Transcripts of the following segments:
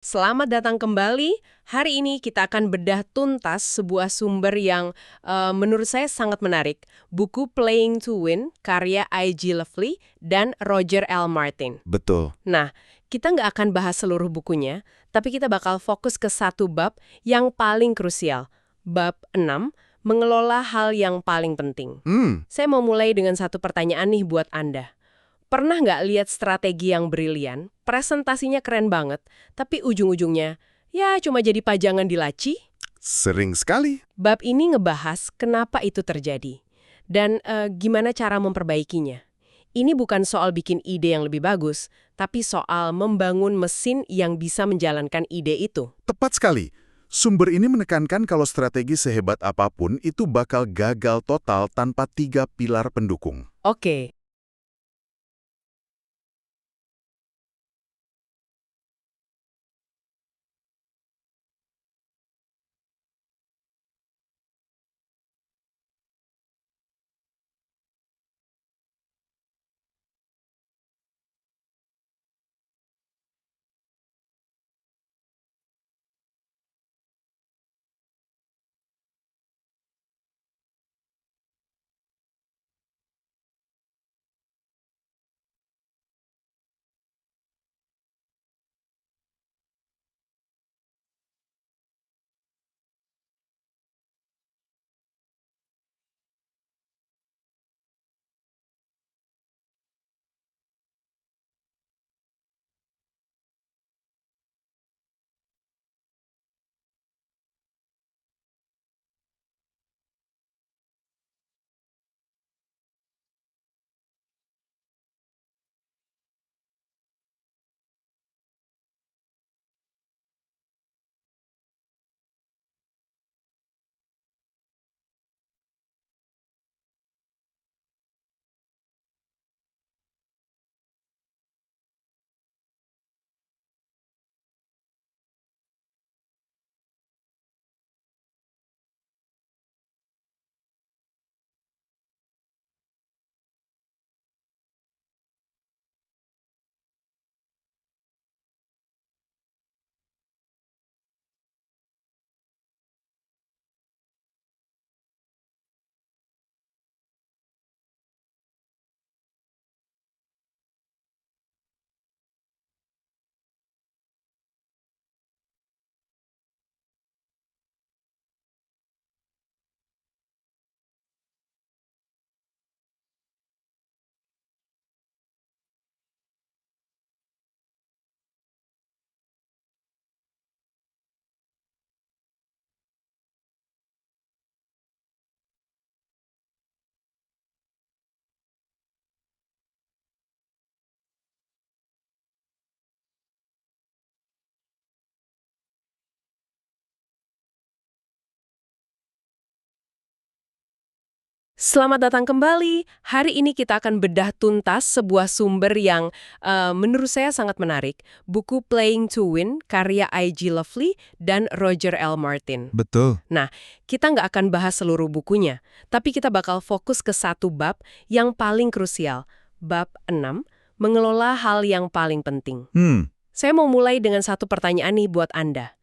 Selamat datang kembali. Hari ini kita akan bedah tuntas sebuah sumber yang menurut saya sangat menarik. Buku Playing to Win, karya I.G. Lovely dan Roger L. Martin. Betul. Nah, kita nggak akan bahas seluruh bukunya, tapi kita bakal fokus ke satu bab yang paling krusial. Bab 6, mengelola hal yang paling penting. Saya mau mulai dengan satu pertanyaan nih buat Anda. Pernah nggak lihat strategi yang brilian, presentasinya keren banget, tapi ujung-ujungnya, ya cuma jadi pajangan di laci? Sering sekali. Bab ini ngebahas kenapa itu terjadi, dan gimana cara memperbaikinya. Ini bukan soal bikin ide yang lebih bagus, tapi soal membangun mesin yang bisa menjalankan ide itu. Tepat sekali. Sumber ini menekankan kalau strategi sehebat apapun itu bakal gagal total tanpa 3 pilar pendukung. Oke. Selamat datang kembali. Hari ini kita akan bedah tuntas sebuah sumber yang menurut saya sangat menarik. Buku Playing to Win, karya I.G. Lovely dan Roger L. Martin. Betul. Nah, kita nggak akan bahas seluruh bukunya, tapi kita bakal fokus ke satu bab yang paling krusial. Bab 6, mengelola hal yang paling penting. Saya mau mulai dengan satu pertanyaan nih buat Anda.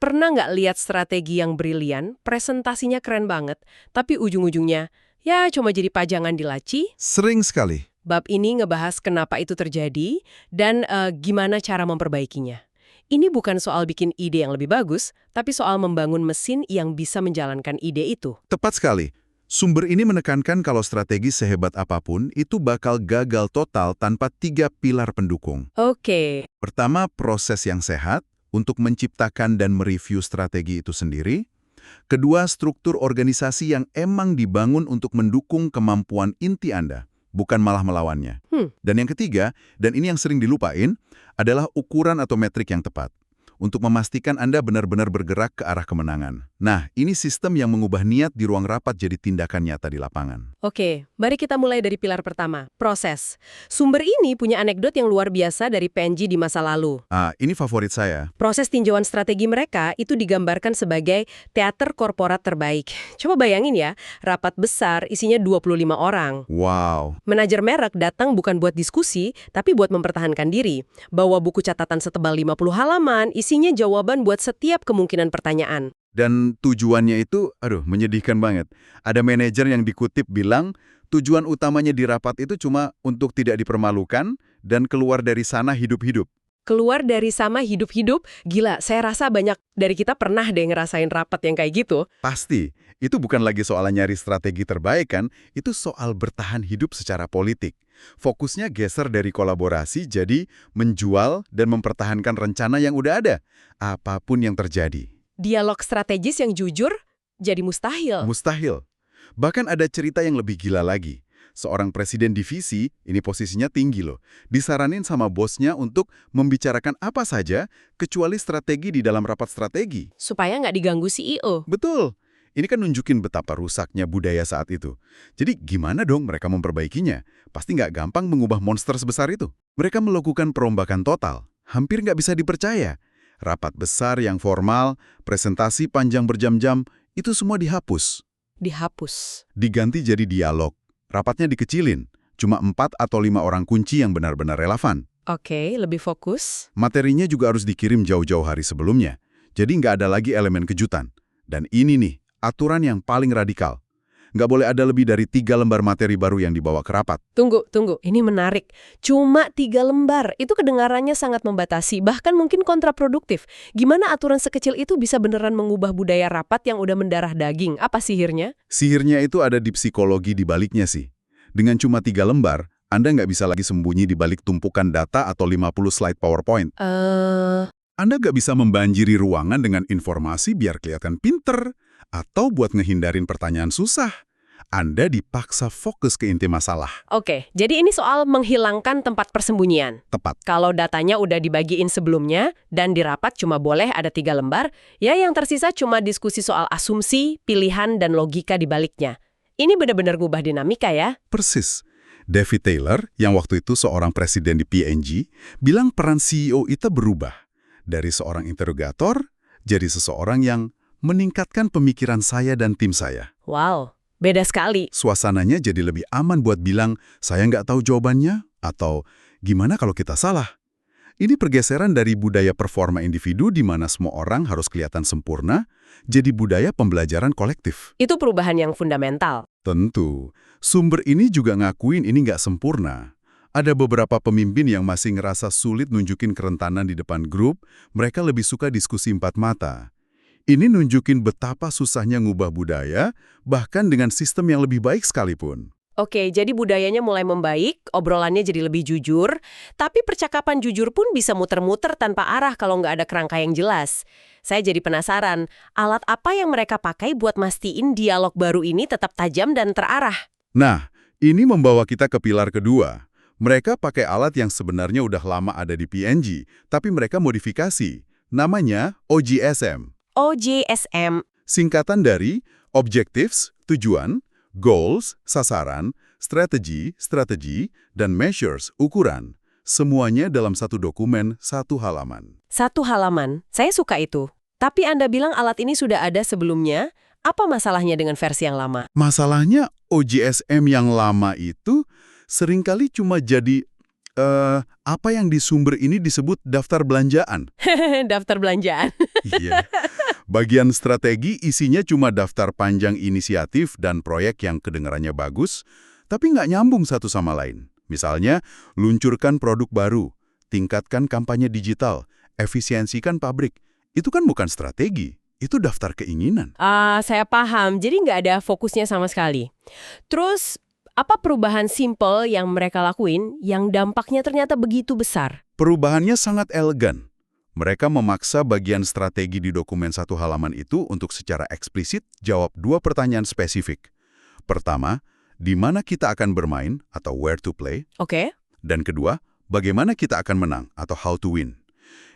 Pernah nggak lihat strategi yang brilian, presentasinya keren banget, tapi ujung-ujungnya, ya cuma jadi pajangan di laci? Sering sekali. Bab ini ngebahas kenapa itu terjadi dan gimana cara memperbaikinya. Ini bukan soal bikin ide yang lebih bagus, tapi soal membangun mesin yang bisa menjalankan ide itu. Tepat sekali. Sumber ini menekankan kalau strategi sehebat apapun itu bakal gagal total tanpa 3 pilar pendukung. Oke. Pertama, proses yang sehat untuk menciptakan dan mereview strategi itu sendiri. Kedua, struktur organisasi yang emang dibangun untuk mendukung kemampuan inti Anda, bukan malah melawannya. Dan yang ketiga, dan ini yang sering dilupain, adalah ukuran atau metrik yang tepat untuk memastikan Anda benar-benar bergerak ke arah kemenangan. Nah, ini sistem yang mengubah niat di ruang rapat jadi tindakan nyata di lapangan. Oke, mari kita mulai dari pilar pertama, proses. Sumber ini punya anekdot yang luar biasa dari PNG di masa lalu. Ini favorit saya. Proses tinjauan strategi mereka itu digambarkan sebagai teater korporat terbaik. Coba bayangin ya, rapat besar isinya 25 orang. Wow. Manajer merek datang bukan buat diskusi, tapi buat mempertahankan diri. Bawa buku catatan setebal 50 halaman, isinya jawaban buat setiap kemungkinan pertanyaan. Dan tujuannya itu, menyedihkan banget. Ada manajer yang dikutip bilang, tujuan utamanya di rapat itu cuma untuk tidak dipermalukan dan keluar dari sana hidup-hidup. Keluar dari sama hidup-hidup, gila, saya rasa banyak dari kita pernah deh ngerasain rapat yang kayak gitu. Pasti, itu bukan lagi soal nyari strategi terbaik kan, itu soal bertahan hidup secara politik. Fokusnya geser dari kolaborasi jadi menjual dan mempertahankan rencana yang udah ada, apapun yang terjadi. Dialog strategis yang jujur jadi mustahil. Mustahil. Bahkan ada cerita yang lebih gila lagi. Seorang presiden divisi, ini posisinya tinggi loh, disaranin sama bosnya untuk membicarakan apa saja kecuali strategi di dalam rapat strategi. Supaya nggak diganggu CEO. Betul. Ini kan nunjukin betapa rusaknya budaya saat itu. Jadi gimana dong mereka memperbaikinya? Pasti nggak gampang mengubah monster sebesar itu. Mereka melakukan perombakan total. Hampir nggak bisa dipercaya. Rapat besar yang formal, presentasi panjang berjam-jam, itu semua dihapus. Dihapus. Diganti jadi dialog. Rapatnya dikecilin. Cuma 4 atau 5 orang kunci yang benar-benar relevan. Oke, lebih fokus. Materinya juga harus dikirim jauh-jauh hari sebelumnya. Jadi nggak ada lagi elemen kejutan. Dan ini nih, aturan yang paling radikal. Nggak boleh ada lebih dari 3 lembar materi baru yang dibawa ke rapat. Tunggu. Ini menarik. Cuma 3 lembar. Itu kedengarannya sangat membatasi, bahkan mungkin kontraproduktif. Gimana aturan sekecil itu bisa beneran mengubah budaya rapat yang udah mendarah daging? Apa sihirnya? Sihirnya itu ada di psikologi di baliknya sih. Dengan cuma 3 lembar, Anda nggak bisa lagi sembunyi di balik tumpukan data atau 50 slide PowerPoint. Anda nggak bisa membanjiri ruangan dengan informasi biar kelihatan pinter, atau buat ngehindarin pertanyaan susah. Anda dipaksa fokus ke inti masalah. Oke, jadi ini soal menghilangkan tempat persembunyian. Tepat. Kalau datanya udah dibagiin sebelumnya, dan di rapat cuma boleh ada 3 lembar, ya yang tersisa cuma diskusi soal asumsi, pilihan, dan logika di baliknya. Ini benar-benar ngubah dinamika ya. Persis. David Taylor, yang waktu itu seorang presiden di P&G, bilang peran CEO itu berubah. Dari seorang interrogator, jadi seseorang yang meningkatkan pemikiran saya dan tim saya. Wow, beda sekali. Suasananya jadi lebih aman buat bilang, saya nggak tahu jawabannya, atau gimana kalau kita salah. Ini pergeseran dari budaya performa individu di mana semua orang harus kelihatan sempurna, jadi budaya pembelajaran kolektif. Itu perubahan yang fundamental. Tentu, sumber ini juga ngakuin ini nggak sempurna. Ada beberapa pemimpin yang masih ngerasa sulit nunjukin kerentanan di depan grup, mereka lebih suka diskusi 4 mata. Ini nunjukin betapa susahnya ngubah budaya, bahkan dengan sistem yang lebih baik sekalipun. Oke, jadi budayanya mulai membaik, obrolannya jadi lebih jujur, tapi percakapan jujur pun bisa muter-muter tanpa arah kalau nggak ada kerangka yang jelas. Saya jadi penasaran, alat apa yang mereka pakai buat mastiin dialog baru ini tetap tajam dan terarah? Nah, ini membawa kita ke pilar kedua. Mereka pakai alat yang sebenarnya udah lama ada di P&G, tapi mereka modifikasi. Namanya OJSM. OJSM. Singkatan dari Objectives, tujuan, Goals, sasaran, Strategi, dan Measures, ukuran. Semuanya dalam satu dokumen, 1 halaman. 1 halaman, saya suka itu. Tapi Anda bilang alat ini sudah ada sebelumnya, apa masalahnya dengan versi yang lama? Masalahnya OJSM yang lama itu seringkali cuma jadi apa yang di sumber ini disebut daftar belanjaan. Daftar belanjaan. Iya. Bagian strategi isinya cuma daftar panjang inisiatif dan proyek yang kedengarannya bagus, tapi nggak nyambung satu sama lain. Misalnya, luncurkan produk baru, tingkatkan kampanye digital, efisiensikan pabrik. Itu kan bukan strategi, itu daftar keinginan. Saya paham, jadi nggak ada fokusnya sama sekali. Terus, apa perubahan simple yang mereka lakuin yang dampaknya ternyata begitu besar? Perubahannya sangat elegan. Mereka memaksa bagian strategi di dokumen 1 halaman itu untuk secara eksplisit jawab 2 pertanyaan spesifik. Pertama, di mana kita akan bermain atau where to play? Oke. Dan kedua, bagaimana kita akan menang atau how to win?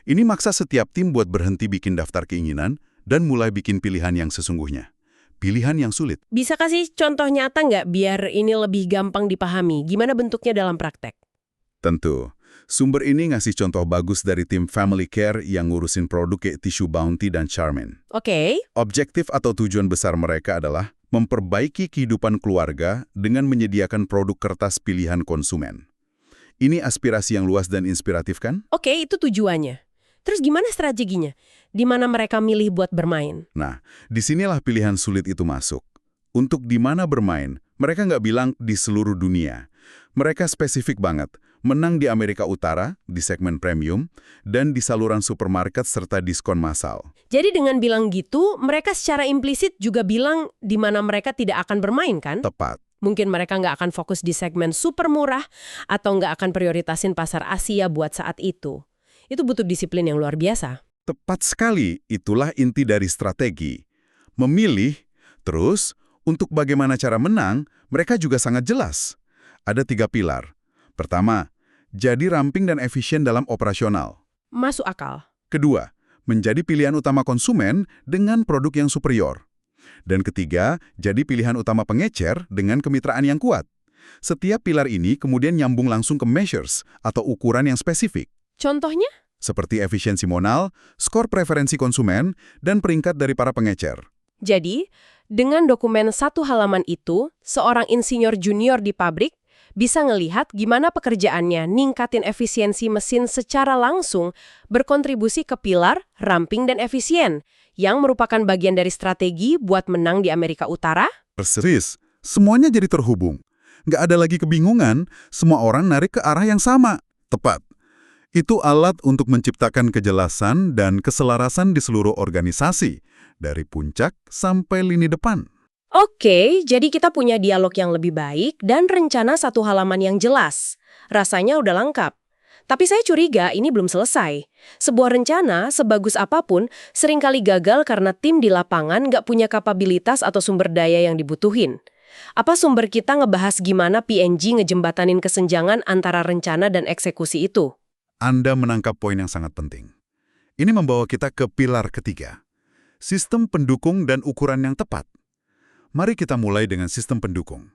Ini maksa setiap tim buat berhenti bikin daftar keinginan dan mulai bikin pilihan yang sesungguhnya. Pilihan yang sulit. Bisa kasih contoh nyata nggak biar ini lebih gampang dipahami? Gimana bentuknya dalam praktek? Tentu. Sumber ini ngasih contoh bagus dari tim Family Care yang ngurusin produk kayak tisu Bounty dan Charmin. Oke. Objektif atau tujuan besar mereka adalah memperbaiki kehidupan keluarga dengan menyediakan produk kertas pilihan konsumen. Ini aspirasi yang luas dan inspiratif kan? Oke, itu tujuannya. Terus gimana strateginya? Di mana mereka milih buat bermain? Nah, disinilah pilihan sulit itu masuk. Untuk di mana bermain, mereka nggak bilang di seluruh dunia. Mereka spesifik banget, menang di Amerika Utara, di segmen premium, dan di saluran supermarket serta diskon massal. Jadi dengan bilang gitu, mereka secara implisit juga bilang di mana mereka tidak akan bermain kan? Tepat. Mungkin mereka nggak akan fokus di segmen super murah atau nggak akan prioritasin pasar Asia buat saat itu. Itu butuh disiplin yang luar biasa. Tepat sekali, itulah inti dari strategi. Memilih, terus untuk bagaimana cara menang, mereka juga sangat jelas. Ada 3 pilar. Pertama, jadi ramping dan efisien dalam operasional. Masuk akal. Kedua, menjadi pilihan utama konsumen dengan produk yang superior. Dan ketiga, jadi pilihan utama pengecer dengan kemitraan yang kuat. Setiap pilar ini kemudian nyambung langsung ke measures atau ukuran yang spesifik. Contohnya? Seperti efisiensi modal, skor preferensi konsumen, dan peringkat dari para pengecer. Jadi, dengan dokumen 1 halaman itu, seorang insinyur junior di pabrik bisa ngelihat gimana pekerjaannya ningkatin efisiensi mesin secara langsung berkontribusi ke pilar, ramping, dan efisien, yang merupakan bagian dari strategi buat menang di Amerika Utara. Persis, semuanya jadi terhubung. Nggak ada lagi kebingungan, semua orang narik ke arah yang sama. Tepat. Itu alat untuk menciptakan kejelasan dan keselarasan di seluruh organisasi, dari puncak sampai lini depan. Oke, jadi kita punya dialog yang lebih baik dan rencana 1 halaman yang jelas. Rasanya udah lengkap. Tapi saya curiga ini belum selesai. Sebuah rencana, sebagus apapun, seringkali gagal karena tim di lapangan nggak punya kapabilitas atau sumber daya yang dibutuhin. Apa sumber kita ngebahas gimana P&G ngejembatanin kesenjangan antara rencana dan eksekusi itu? Anda menangkap poin yang sangat penting. Ini membawa kita ke pilar ketiga. Sistem pendukung dan ukuran yang tepat. Mari kita mulai dengan sistem pendukung.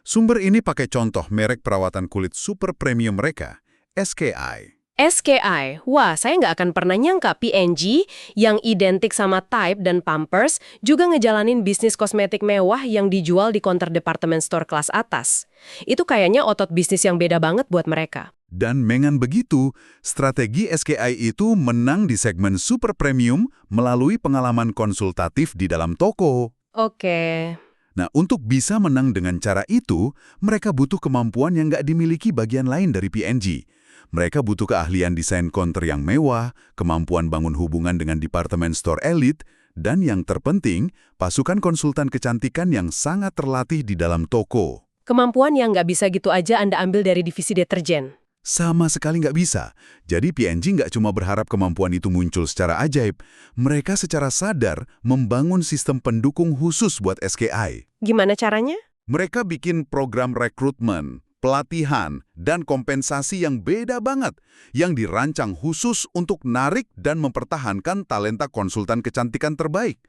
Sumber ini pakai contoh merek perawatan kulit super premium mereka, SKI. SKI, wah saya nggak akan pernah nyangka P&G yang identik sama Type dan Pampers juga ngejalanin bisnis kosmetik mewah yang dijual di counter department store kelas atas. Itu kayaknya otot bisnis yang beda banget buat mereka. Dan dengan begitu, strategi SKI itu menang di segmen super premium melalui pengalaman konsultatif di dalam toko. Oke. Nah, untuk bisa menang dengan cara itu, mereka butuh kemampuan yang nggak dimiliki bagian lain dari P&G. Mereka butuh keahlian desain counter yang mewah, kemampuan bangun hubungan dengan departemen store elite, dan yang terpenting, pasukan konsultan kecantikan yang sangat terlatih di dalam toko. Kemampuan yang nggak bisa gitu aja Anda ambil dari divisi deterjen. Sama sekali nggak bisa. Jadi P&G nggak cuma berharap kemampuan itu muncul secara ajaib. Mereka secara sadar membangun sistem pendukung khusus buat SKI. Gimana caranya? Mereka bikin program rekrutmen, pelatihan, dan kompensasi yang beda banget, yang dirancang khusus untuk narik dan mempertahankan talenta konsultan kecantikan terbaik.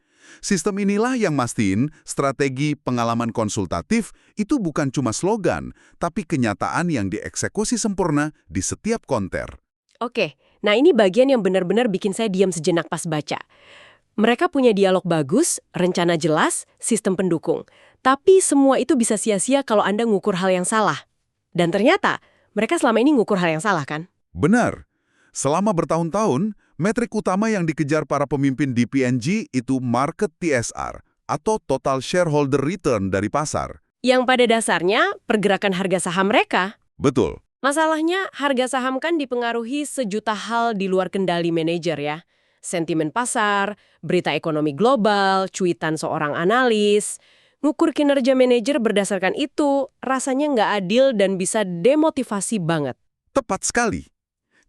Sistem inilah yang mastiin strategi pengalaman konsultatif itu bukan cuma slogan, tapi kenyataan yang dieksekusi sempurna di setiap konter. Oke, nah ini bagian yang benar-benar bikin saya diam sejenak pas baca. Mereka punya dialog bagus, rencana jelas, sistem pendukung. Tapi semua itu bisa sia-sia kalau Anda ngukur hal yang salah. Dan ternyata, mereka selama ini ngukur hal yang salah kan? Benar. Selama bertahun-tahun, metrik utama yang dikejar para pemimpin di P&G itu market TSR, atau Total Shareholder Return dari pasar. Yang pada dasarnya, pergerakan harga saham mereka. Betul. Masalahnya, harga saham kan dipengaruhi sejuta hal di luar kendali manajer ya. Sentimen pasar, berita ekonomi global, cuitan seorang analis. Ngukur kinerja manajer berdasarkan itu, rasanya nggak adil dan bisa demotivasi banget. Tepat sekali.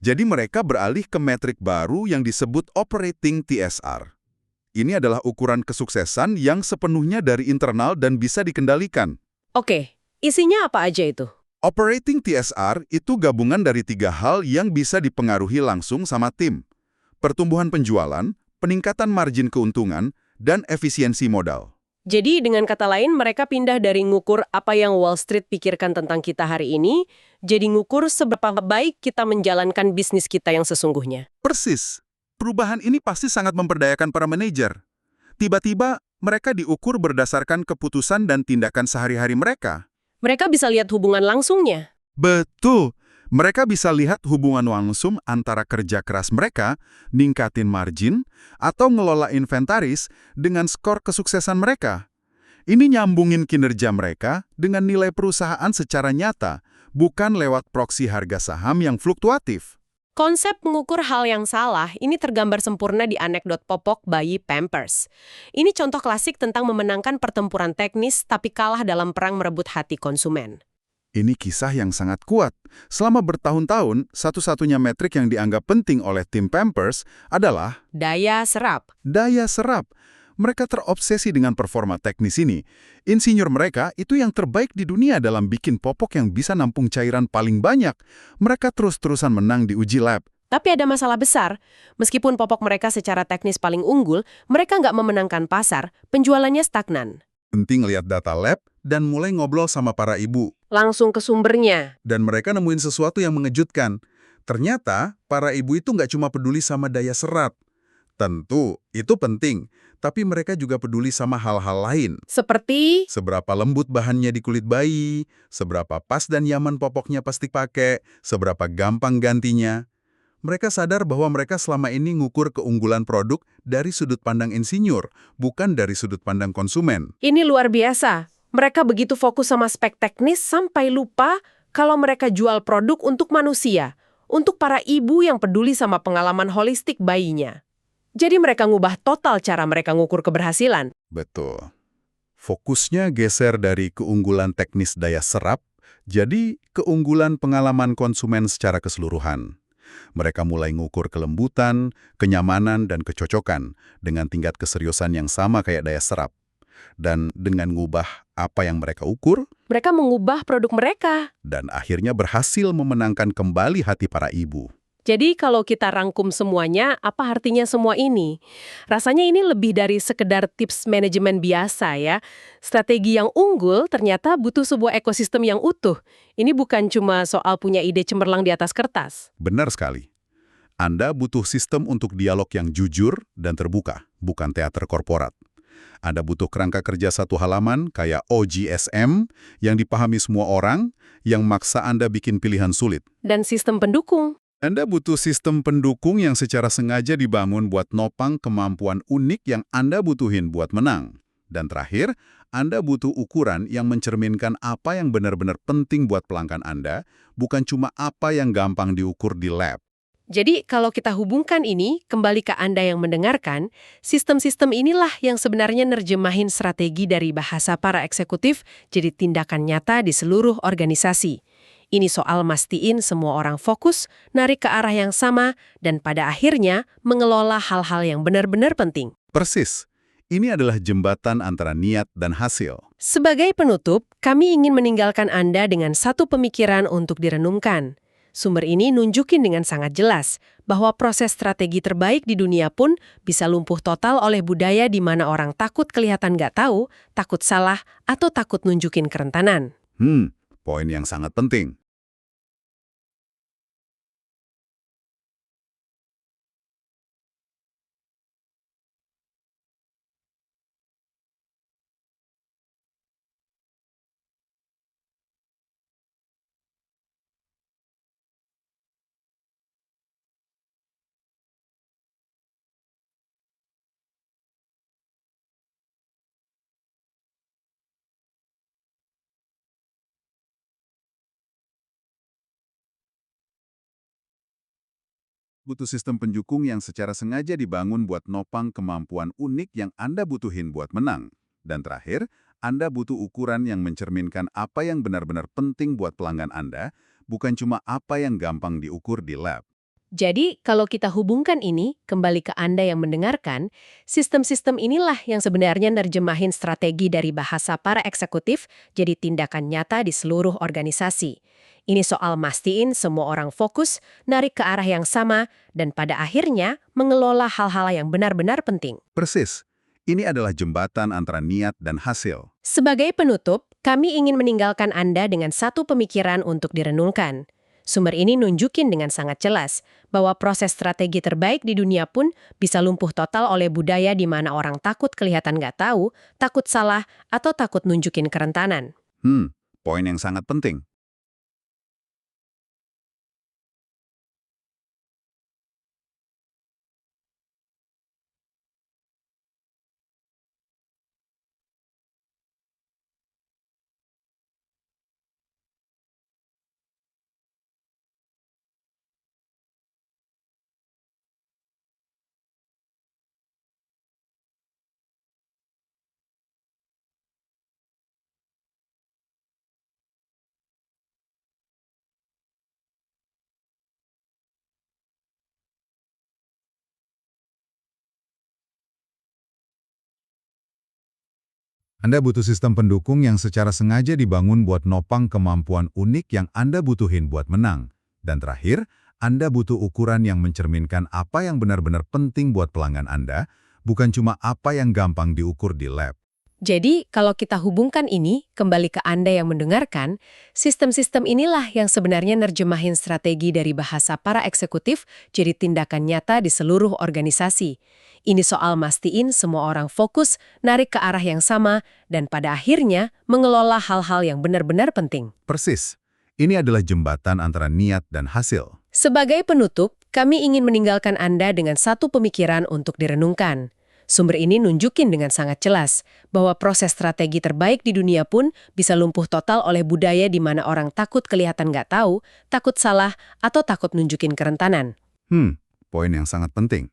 Jadi mereka beralih ke metrik baru yang disebut Operating TSR. Ini adalah ukuran kesuksesan yang sepenuhnya dari internal dan bisa dikendalikan. Oke, isinya apa aja itu? Operating TSR itu gabungan dari 3 hal yang bisa dipengaruhi langsung sama tim. Pertumbuhan penjualan, peningkatan margin keuntungan, dan efisiensi modal. Jadi dengan kata lain mereka pindah dari ngukur apa yang Wall Street pikirkan tentang kita hari ini, jadi ngukur seberapa baik kita menjalankan bisnis kita yang sesungguhnya. Persis. Perubahan ini pasti sangat memperdayakan para manajer. Tiba-tiba, mereka diukur berdasarkan keputusan dan tindakan sehari-hari mereka. Mereka bisa lihat hubungan langsungnya. Betul. Mereka bisa lihat hubungan langsung antara kerja keras mereka, ningkatin margin, atau ngelola inventaris dengan skor kesuksesan mereka. Ini nyambungin kinerja mereka dengan nilai perusahaan secara nyata, bukan lewat proksi harga saham yang fluktuatif. Konsep mengukur hal yang salah ini tergambar sempurna di anekdot popok bayi Pampers. Ini contoh klasik tentang memenangkan pertempuran teknis tapi kalah dalam perang merebut hati konsumen. Ini kisah yang sangat kuat. Selama bertahun-tahun, satu-satunya metrik yang dianggap penting oleh tim Pampers adalah Daya serap. daya serap. Mereka terobsesi dengan performa teknis ini. Insinyur mereka itu yang terbaik di dunia dalam bikin popok yang bisa nampung cairan paling banyak. Mereka terus-terusan menang di uji lab. Tapi ada masalah besar. Meskipun popok mereka secara teknis paling unggul, mereka nggak memenangkan pasar, penjualannya stagnan. Penting lihat data lab dan mulai ngobrol sama para ibu. Langsung ke sumbernya. Dan mereka nemuin sesuatu yang mengejutkan. Ternyata, para ibu itu nggak cuma peduli sama daya serap. Tentu, itu penting. Tapi mereka juga peduli sama hal-hal lain. Seperti Seberapa lembut bahannya di kulit bayi, seberapa pas dan nyaman popoknya pasti pakai, seberapa gampang gantinya. Mereka sadar bahwa mereka selama ini ngukur keunggulan produk dari sudut pandang insinyur, bukan dari sudut pandang konsumen. ini luar biasa. Mereka begitu fokus sama spek teknis sampai lupa kalau mereka jual produk untuk manusia, untuk para ibu yang peduli sama pengalaman holistik bayinya. Jadi mereka ngubah total cara mereka ngukur keberhasilan. Betul. Fokusnya geser dari keunggulan teknis daya serap, jadi keunggulan pengalaman konsumen secara keseluruhan. Mereka mulai ngukur kelembutan, kenyamanan, dan kecocokan dengan tingkat keseriusan yang sama kayak daya serap. Dan dengan ngubah apa yang mereka ukur, Mereka mengubah produk mereka. dan akhirnya berhasil memenangkan kembali hati para ibu. Jadi kalau kita rangkum semuanya, apa artinya semua ini? Rasanya ini lebih dari sekedar tips manajemen biasa ya. Strategi yang unggul ternyata butuh sebuah ekosistem yang utuh. Ini bukan cuma soal punya ide cemerlang di atas kertas. Benar sekali. Anda butuh sistem untuk dialog yang jujur dan terbuka, bukan teater korporat. Anda butuh kerangka kerja satu halaman kayak OGSM yang dipahami semua orang, yang maksa Anda bikin pilihan sulit. Dan sistem pendukung. Anda butuh sistem pendukung yang secara sengaja dibangun buat nopang kemampuan unik yang Anda butuhin buat menang. Dan terakhir, Anda butuh ukuran yang mencerminkan apa yang benar-benar penting buat pelanggan Anda, bukan cuma apa yang gampang diukur di lab. Jadi kalau kita hubungkan ini, kembali ke Anda yang mendengarkan, sistem-sistem inilah yang sebenarnya nerjemahin strategi dari bahasa para eksekutif jadi tindakan nyata di seluruh organisasi. Ini soal mastiin semua orang fokus, narik ke arah yang sama, dan pada akhirnya mengelola hal-hal yang benar-benar penting. Persis. Ini adalah jembatan antara niat dan hasil. Sebagai penutup, kami ingin meninggalkan Anda dengan satu pemikiran untuk direnungkan. Sumber ini nunjukin dengan sangat jelas bahwa proses strategi terbaik di dunia pun bisa lumpuh total oleh budaya di mana orang takut kelihatan nggak tahu, takut salah, atau takut nunjukin kerentanan. Poin yang sangat penting. Butuh sistem pendukung yang secara sengaja dibangun buat nopang kemampuan unik yang Anda butuhin buat menang. Dan terakhir, Anda butuh ukuran yang mencerminkan apa yang benar-benar penting buat pelanggan Anda, bukan cuma apa yang gampang diukur di lab. Jadi, kalau kita hubungkan ini, kembali ke Anda yang mendengarkan, sistem-sistem inilah yang sebenarnya nerjemahin strategi dari bahasa para eksekutif jadi tindakan nyata di seluruh organisasi. Ini soal mastiin semua orang fokus, narik ke arah yang sama, dan pada akhirnya mengelola hal-hal yang benar-benar penting. Persis. Ini adalah jembatan antara niat dan hasil. Sebagai penutup, kami ingin meninggalkan Anda dengan satu pemikiran untuk direnungkan. Sumber ini nunjukin dengan sangat jelas bahwa proses strategi terbaik di dunia pun bisa lumpuh total oleh budaya di mana orang takut kelihatan nggak tahu, takut salah, atau takut nunjukin kerentanan. Poin yang sangat penting. Anda butuh sistem pendukung yang secara sengaja dibangun buat nopang kemampuan unik yang Anda butuhin buat menang. Dan terakhir, Anda butuh ukuran yang mencerminkan apa yang benar-benar penting buat pelanggan Anda, bukan cuma apa yang gampang diukur di lab. Jadi, kalau kita hubungkan ini, kembali ke Anda yang mendengarkan, sistem-sistem inilah yang sebenarnya nerjemahin strategi dari bahasa para eksekutif jadi tindakan nyata di seluruh organisasi. Ini soal mastiin semua orang fokus, narik ke arah yang sama, dan pada akhirnya mengelola hal-hal yang benar-benar penting. Persis. Ini adalah jembatan antara niat dan hasil. Sebagai penutup, kami ingin meninggalkan Anda dengan satu pemikiran untuk direnungkan. Sumber ini nunjukin dengan sangat jelas bahwa proses strategi terbaik di dunia pun bisa lumpuh total oleh budaya di mana orang takut kelihatan nggak tahu, takut salah, atau takut nunjukin kerentanan. Poin yang sangat penting.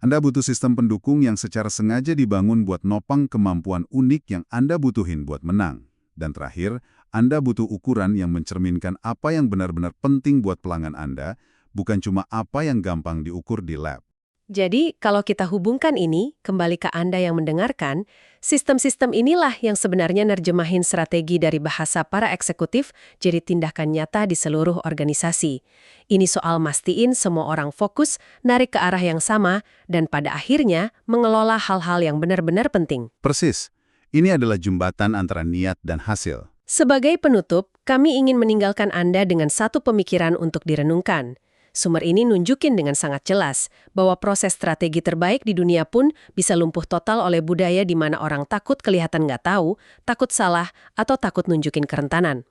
Anda butuh sistem pendukung yang secara sengaja dibangun buat nopang kemampuan unik yang Anda butuhin buat menang. Dan terakhir, Anda butuh ukuran yang mencerminkan apa yang benar-benar penting buat pelanggan Anda, bukan cuma apa yang gampang diukur di lab. Jadi, kalau kita hubungkan ini, kembali ke Anda yang mendengarkan, sistem-sistem inilah yang sebenarnya nerjemahin strategi dari bahasa para eksekutif jadi tindakan nyata di seluruh organisasi. Ini soal mastiin semua orang fokus, narik ke arah yang sama, dan pada akhirnya mengelola hal-hal yang benar-benar penting. Persis. Ini adalah jembatan antara niat dan hasil. Sebagai penutup, kami ingin meninggalkan Anda dengan satu pemikiran untuk direnungkan. Sumber ini nunjukin dengan sangat jelas bahwa proses strategi terbaik di dunia pun bisa lumpuh total oleh budaya di mana orang takut kelihatan nggak tahu, takut salah, atau takut nunjukin kerentanan.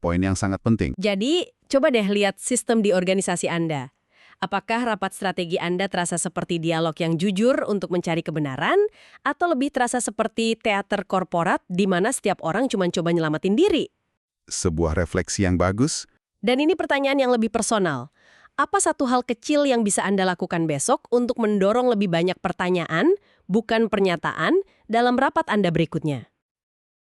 Poin yang sangat penting. Jadi, coba deh lihat sistem di organisasi Anda. Apakah rapat strategi Anda terasa seperti dialog yang jujur untuk mencari kebenaran, atau lebih terasa seperti teater korporat di mana setiap orang cuma coba nyelamatin diri? Sebuah refleksi yang bagus. Dan ini pertanyaan yang lebih personal. Apa satu hal kecil yang bisa Anda lakukan besok untuk mendorong lebih banyak pertanyaan, bukan pernyataan, dalam rapat Anda berikutnya?